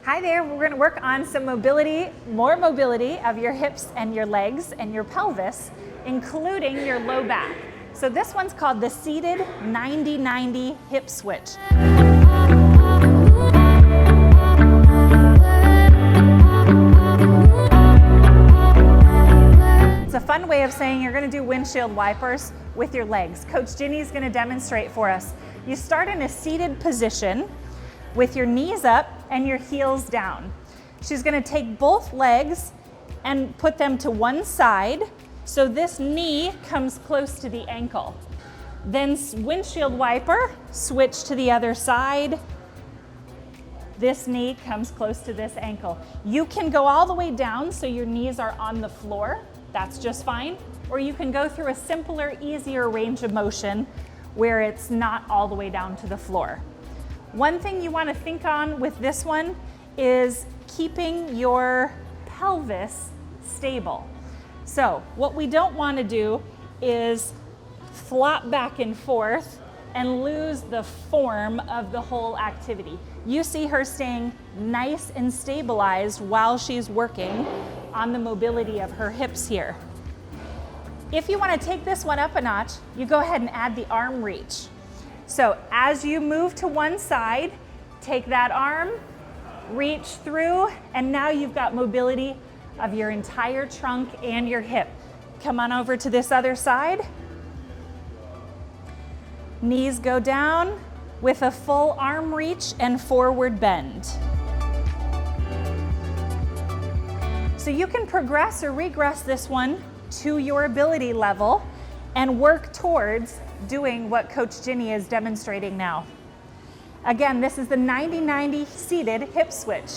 Hi there, we're going to work on some mobility, more mobility of your hips and your legs and your pelvis, including your low back. So this one's called the seated 90-90 hip switch. It's a fun way of saying you're going to do windshield wipers with your legs. Coach Ginny's going to demonstrate for us. You start in a seated position with your knees up and your heels down. She's going to take both legs and put them to one side so this knee comes close to the ankle. Then windshield wiper, switch to the other side. This knee comes close to this ankle. You can go all the way down so your knees are on the floor. That's just fine. Or you can go through a simpler, easier range of motion where it's not all the way down to the floor. One thing you want to think on with this one is keeping your pelvis stable. So what we don't want to do is flop back and forth and lose the form of the whole activity. You see her staying nice and stabilized while she's working on the mobility of her hips here. If you want to take this one up a notch, you go ahead and add the arm reach. So as you move to one side, take that arm, reach through, and now you've got mobility of your entire trunk and your hip. Come on over to this other side. Knees go down with a full arm reach and forward bend. So you can progress or regress this one to your ability level and work towards doing what Coach Ginny is demonstrating now. Again, this is the 90-90 seated hip switch.